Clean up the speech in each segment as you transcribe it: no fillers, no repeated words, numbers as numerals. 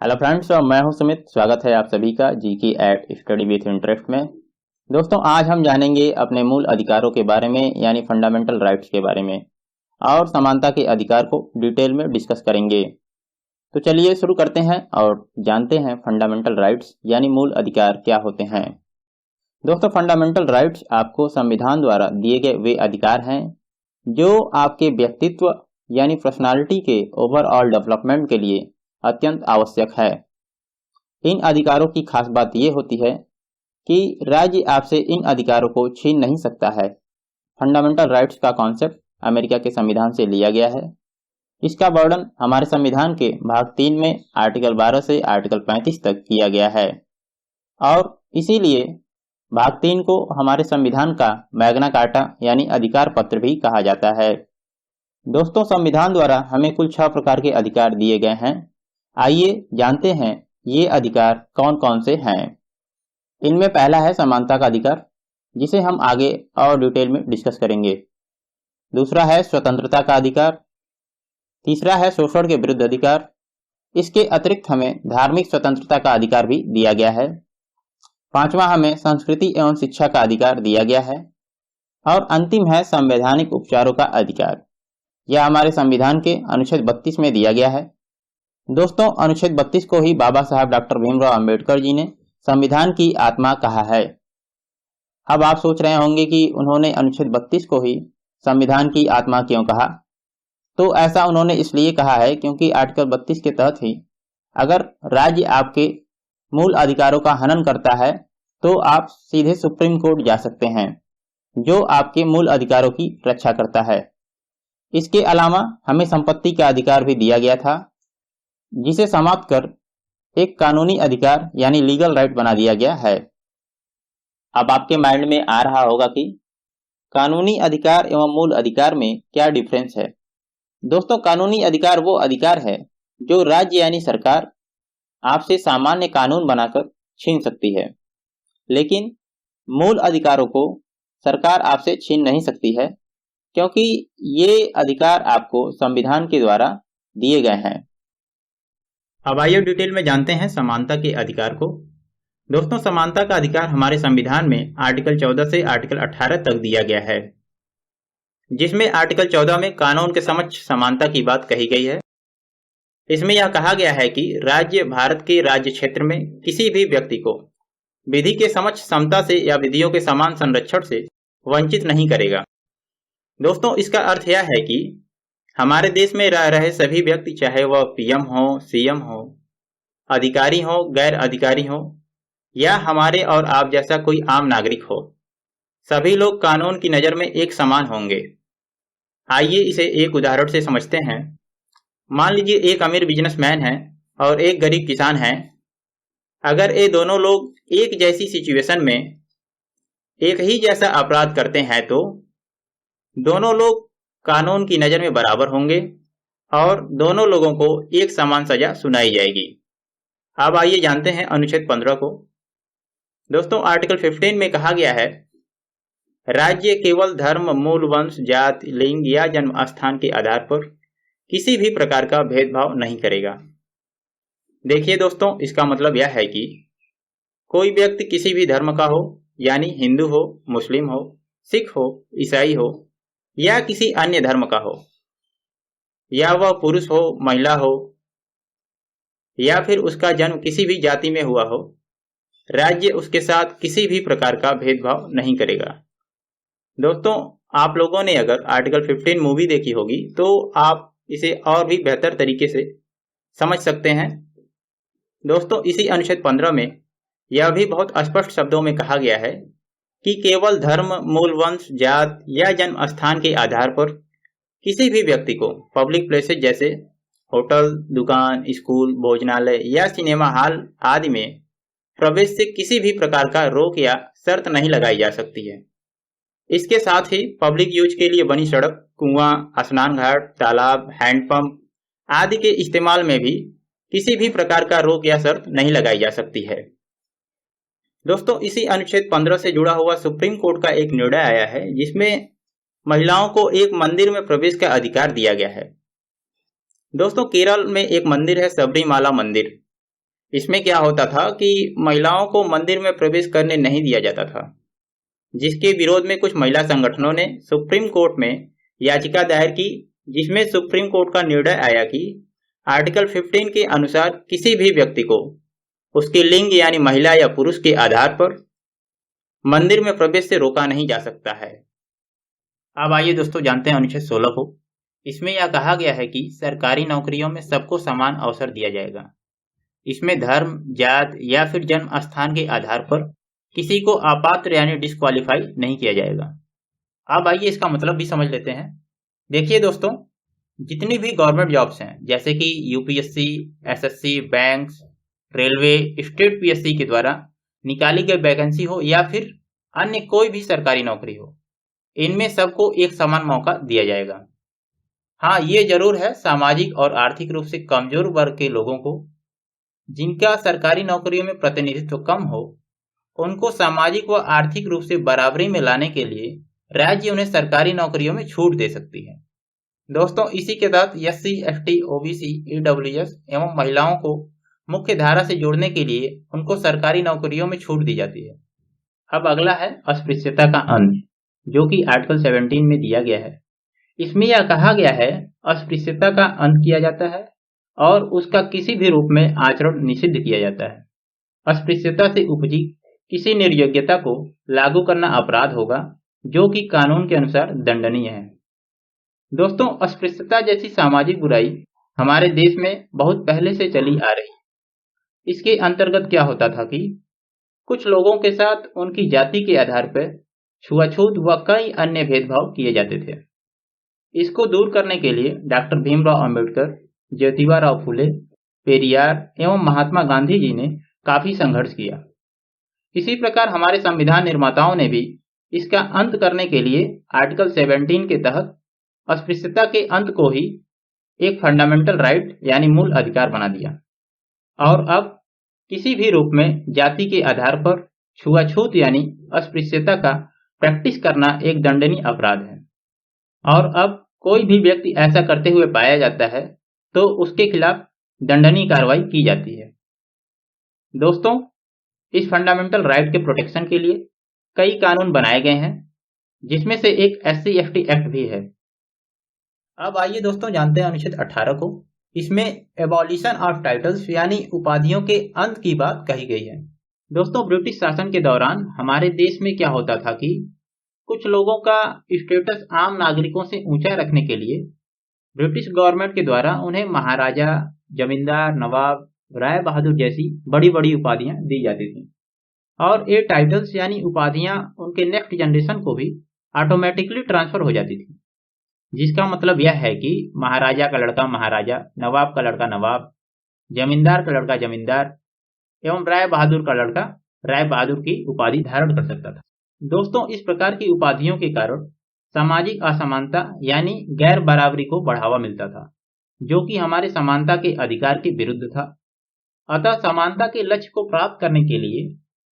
Hello friends, मैं हूं सुमित। स्वागत है आप सभी का जी की एट स्टडी विथ इंटरेस्ट में। दोस्तों, आज हम जानेंगे अपने मूल अधिकारों के बारे में, यानी फंडामेंटल राइट्स के बारे में, और समानता के अधिकार को डिटेल में डिस्कस करेंगे। तो चलिए शुरू करते हैं और जानते हैं फंडामेंटल राइट्स यानी मूल अधिकार क्या होते हैं। दोस्तों, फंडामेंटल राइट्स आपको संविधान द्वारा दिए गए वे अधिकार हैं जो आपके व्यक्तित्व यानी पर्सनालिटी के ओवरऑल डेवलपमेंट के लिए अत्यंत आवश्यक है। इन अधिकारों की खास बात यह होती है कि राज्य आपसे इन अधिकारों को छीन नहीं सकता है। फंडामेंटल राइट्स का कॉन्सेप्ट अमेरिका के संविधान से लिया गया है। इसका वर्णन हमारे संविधान के भाग 3 में आर्टिकल 12 से आर्टिकल 35 तक किया गया है और इसीलिए भाग 3 को हमारे संविधान का मैग्ना कार्टा यानी अधिकार पत्र भी कहा जाता है। दोस्तों, संविधान द्वारा हमें कुल 6 प्रकार के अधिकार दिए गए हैं। आइए जानते हैं ये अधिकार कौन कौन से हैं। इनमें पहला है समानता का अधिकार, जिसे हम आगे और डिटेल में डिस्कस करेंगे। दूसरा है स्वतंत्रता का अधिकार। तीसरा है शोषण के विरुद्ध अधिकार। इसके अतिरिक्त हमें धार्मिक स्वतंत्रता का अधिकार भी दिया गया है। पांचवा, हमें संस्कृति एवं शिक्षा का अधिकार दिया गया है। और अंतिम है संवैधानिक उपचारों का अधिकार। यह हमारे संविधान के अनुच्छेद 32 में दिया गया है। दोस्तों, अनुच्छेद 32 को ही बाबा साहब डॉक्टर भीमराव अंबेडकर जी ने संविधान की आत्मा कहा है। अब आप सोच रहे होंगे कि उन्होंने अनुच्छेद 32 को ही संविधान की आत्मा क्यों कहा। तो ऐसा उन्होंने इसलिए कहा है क्योंकि आर्टिकल 32 के तहत ही अगर राज्य आपके मूल अधिकारों का हनन करता है तो आप सीधे सुप्रीम कोर्ट जा सकते हैं, जो आपके मूल अधिकारों की रक्षा करता है। इसके अलावा हमें संपत्ति का अधिकार भी दिया गया था, जिसे समाप्त कर एक कानूनी अधिकार यानी लीगल राइट बना दिया गया है। अब आपके माइंड में आ रहा होगा कि कानूनी अधिकार एवं मूल अधिकार में क्या डिफरेंस है। दोस्तों, कानूनी अधिकार वो अधिकार है जो राज्य यानी सरकार आपसे सामान्य कानून बनाकर छीन सकती है, लेकिन मूल अधिकारों को सरकार आपसे छीन नहीं सकती है, क्योंकि ये अधिकार आपको संविधान के द्वारा दिए गए हैं। अब आइए डिटेल में जानते हैं समानता के अधिकार को। दोस्तों, समानता का अधिकार हमारे संविधान में आर्टिकल 14 से आर्टिकल 18 तक दिया गया है, जिसमें आर्टिकल 14 में कानून के समक्ष समानता की बात कही गई है। इसमें यह कहा गया है कि राज्य भारत के राज्य क्षेत्र में किसी भी व्यक्ति को विधि के समक्ष समता से या विधियों के समान संरक्षण से वंचित नहीं करेगा। दोस्तों, इसका अर्थ यह है कि हमारे देश में रह रहे सभी व्यक्ति, चाहे वह पीएम हो, सीएम हो, अधिकारी हो, गैर अधिकारी हो, या हमारे और आप जैसा कोई आम नागरिक हो, सभी लोग कानून की नजर में एक समान होंगे। आइए इसे एक उदाहरण से समझते हैं। मान लीजिए एक अमीर बिजनेसमैन है और एक गरीब किसान है। अगर ये दोनों लोग एक जैसी सिचुएशन में एक ही जैसा अपराध करते हैं तो दोनों लोग कानून की नजर में बराबर होंगे और दोनों लोगों को एक समान सजा सुनाई जाएगी। अब आइए जानते हैं अनुच्छेद 15 को। दोस्तों, आर्टिकल 15 में कहा गया है, राज्य केवल धर्म, मूल वंश, जाति, लिंग या जन्म स्थान के आधार पर किसी भी प्रकार का भेदभाव नहीं करेगा। देखिए दोस्तों, इसका मतलब यह है कि कोई व्यक्ति किसी भी धर्म का हो, यानी हिंदू हो, मुस्लिम हो, सिख हो, ईसाई हो या किसी अन्य धर्म का हो, या वह पुरुष हो, महिला हो, या फिर उसका जन्म किसी भी जाति में हुआ हो, राज्य उसके साथ किसी भी प्रकार का भेदभाव नहीं करेगा। दोस्तों, आप लोगों ने अगर आर्टिकल 15 मूवी देखी होगी तो आप इसे और भी बेहतर तरीके से समझ सकते हैं। दोस्तों, इसी अनुच्छेद 15 में यह भी बहुत स्पष्ट शब्दों में कहा गया है कि केवल धर्म, मूल वंश, जात या जन्म स्थान के आधार पर किसी भी व्यक्ति को पब्लिक प्लेसेस जैसे होटल, दुकान, स्कूल, भोजनालय या सिनेमा हॉल आदि में प्रवेश से किसी भी प्रकार का रोक या शर्त नहीं लगाई जा सकती है। इसके साथ ही पब्लिक यूज के लिए बनी सड़क, कुआं, स्नान घाट, तालाब, हैंडपंप आदि के इस्तेमाल में भी किसी भी प्रकार का रोक या शर्त नहीं लगाई जा सकती है। दोस्तों, इसी अनुच्छेद 15 से जुड़ा हुआ सुप्रीम कोर्ट का एक निर्णय आया है, जिसमें महिलाओं को एक मंदिर में प्रवेश का अधिकार दिया गया है। दोस्तों, केरल में एक मंदिर है, सबरीमाला मंदिर, इसमें क्या होता था कि महिलाओं को मंदिर में प्रवेश करने नहीं दिया जाता था, जिसके विरोध में कुछ महिला संगठनों ने सुप्रीम कोर्ट में याचिका दायर की, जिसमें सुप्रीम कोर्ट का निर्णय आया कि आर्टिकल 15 के अनुसार किसी भी व्यक्ति को उसके लिंग यानी महिला या पुरुष के आधार पर मंदिर में प्रवेश से रोका नहीं जा सकता है। अब आइए दोस्तों जानते हैं अनुच्छेद 16 को। इसमें यह कहा गया है कि सरकारी नौकरियों में सबको समान अवसर दिया जाएगा। इसमें धर्म, जात या फिर जन्म स्थान के आधार पर किसी को अपात्र यानी डिस्क्वालीफाई नहीं किया जाएगा। अब आइए इसका मतलब भी समझ लेते हैं। देखिए दोस्तों, जितनी भी गवर्नमेंट जॉब्स हैं जैसे कि UPSC, SSC, banks, railway, state PSC के द्वारा निकाली गई वैकेंसी हो या फिर अन्य कोई भी सरकारी नौकरी हो, इनमें सबको एक समान मौका दिया जाएगा। हाँ, ये जरूर है, सामाजिक और आर्थिक रूप से कमजोर वर्ग के लोगों को, जिनका सरकारी नौकरियों में प्रतिनिधित्व कम हो, उनको सामाजिक व आर्थिक रूप से बराबरी में लाने के लिए राज्य उन्हें सरकारी नौकरियों में छूट दे सकती है। दोस्तों, इसी के तहत एससी, एसटी, ओबीसी, ईडब्ल्यूएस एवं महिलाओं को मुख्य धारा से जोड़ने के लिए उनको सरकारी नौकरियों में छूट दी जाती है। अब अगला है अस्पृश्यता का अंत, जो कि आर्टिकल 17 में दिया गया है। इसमें यह कहा गया है अस्पृश्यता का अंत किया जाता है और उसका किसी भी रूप में आचरण निषिद्ध किया जाता है। अस्पृश्यता से उपजी किसी निर्योग्यता को लागू करना अपराध होगा, जो कि कानून के अनुसार दंडनीय है। दोस्तों, अस्पृश्यता जैसी सामाजिक बुराई हमारे देश में बहुत पहले से चली आ रही। इसके अंतर्गत क्या होता था कि कुछ लोगों के साथ उनकी जाति के आधार पर छुआछूत व कई अन्य भेदभाव किए जाते थे। इसको दूर करने के लिए डॉक्टर भीमराव अंबेडकर, ज्योतिबा फुले, पेरियार एवं महात्मा गांधी जी ने काफी संघर्ष किया। इसी प्रकार हमारे संविधान निर्माताओं ने भी इसका अंत करने के लिए आर्टिकल 17 के तहत अस्पृश्यता के अंत को ही एक फंडामेंटल राइट यानी मूल अधिकार बना दिया और अब किसी भी रूप में जाति के आधार पर छुआछूत यानी अस्पृश्यता का प्रैक्टिस करना एक दंडनीय अपराध है और अब कोई भी व्यक्ति ऐसा करते हुए पाया जाता है तो उसके खिलाफ दंडनीय कार्रवाई की जाती है। दोस्तों, इस फंडामेंटल राइट के प्रोटेक्शन के लिए कई कानून बनाए गए हैं, जिसमें से एक एससी एसटी एक्ट भी है। अब आइए दोस्तों जानते हैं अनुच्छेद 18 को। इसमें एबॉलिशन ऑफ टाइटल्स यानी उपाधियों के अंत की बात कही गई है। दोस्तों, ब्रिटिश शासन के दौरान हमारे देश में क्या होता था कि कुछ लोगों का स्टेटस आम नागरिकों से ऊंचा रखने के लिए ब्रिटिश गवर्नमेंट के द्वारा उन्हें महाराजा, जमींदार, नवाब, राय बहादुर जैसी बड़ी बड़ी उपाधियां दी जाती थी और ये टाइटल्स यानी उपाधियां उनके नेक्स्ट जनरेशन को भी ऑटोमेटिकली ट्रांसफर हो जाती थी, जिसका मतलब यह है कि महाराजा का लड़का महाराजा, नवाब का लड़का नवाब, जमींदार का लड़का जमींदार एवं राय बहादुर का लड़का राय बहादुर की उपाधि धारण कर सकता था। दोस्तों, इस प्रकार की उपाधियों के कारण सामाजिक असमानता यानी गैर बराबरी को बढ़ावा मिलता था, जो कि हमारे समानता के अधिकार के विरुद्ध था। अतः समानता के लक्ष्य को प्राप्त करने के लिए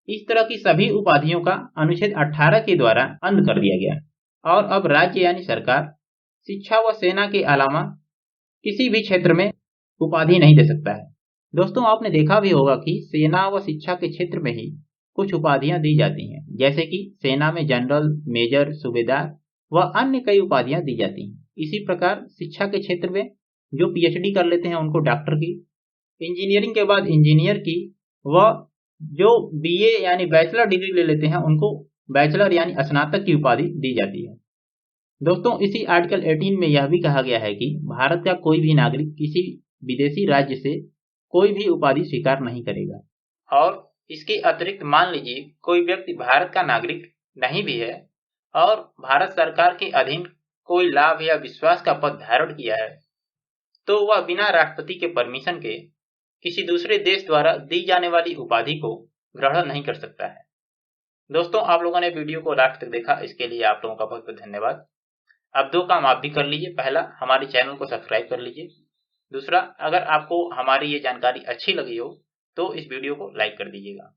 इस तरह की सभी उपाधियों का अनुच्छेद 18 के द्वारा अंत कर दिया गया और अब राज्य यानी सरकार शिक्षा व सेना के अलावा किसी भी क्षेत्र में उपाधि नहीं दे सकता है। दोस्तों, आपने देखा भी होगा कि सेना व शिक्षा के क्षेत्र में ही कुछ उपाधियां दी जाती हैं, जैसे कि सेना में जनरल, मेजर, सूबेदार व अन्य कई उपाधियां दी जाती हैं। इसी प्रकार शिक्षा के क्षेत्र में जो पीएचडी कर लेते हैं उनको डॉक्टर की, इंजीनियरिंग के बाद इंजीनियर की व जो बीए यानी बैचलर डिग्री ले लेते हैं उनको बैचलर यानी स्नातक की उपाधि दी जाती है। दोस्तों, इसी आर्टिकल 18 में यह भी कहा गया है कि भारत का कोई भी नागरिक किसी विदेशी राज्य से कोई भी उपाधि स्वीकार नहीं करेगा और इसके अतिरिक्त मान लीजिए कोई व्यक्ति भारत का नागरिक नहीं भी है और भारत सरकार के अधीन कोई लाभ या विश्वास का पद धारण किया है तो वह बिना राष्ट्रपति के परमिशन के किसी दूसरे देश द्वारा दी जाने वाली उपाधि को ग्रहण नहीं कर सकता है। दोस्तों, आप लोगों ने वीडियो को लास्ट तक देखा, इसके लिए आप लोगों का बहुत बहुत धन्यवाद। अब दो काम आप भी कर लीजिए। पहला, हमारे चैनल को सब्सक्राइब कर लीजिए। दूसरा, अगर आपको हमारी ये जानकारी अच्छी लगी हो तो इस वीडियो को लाइक कर दीजिएगा।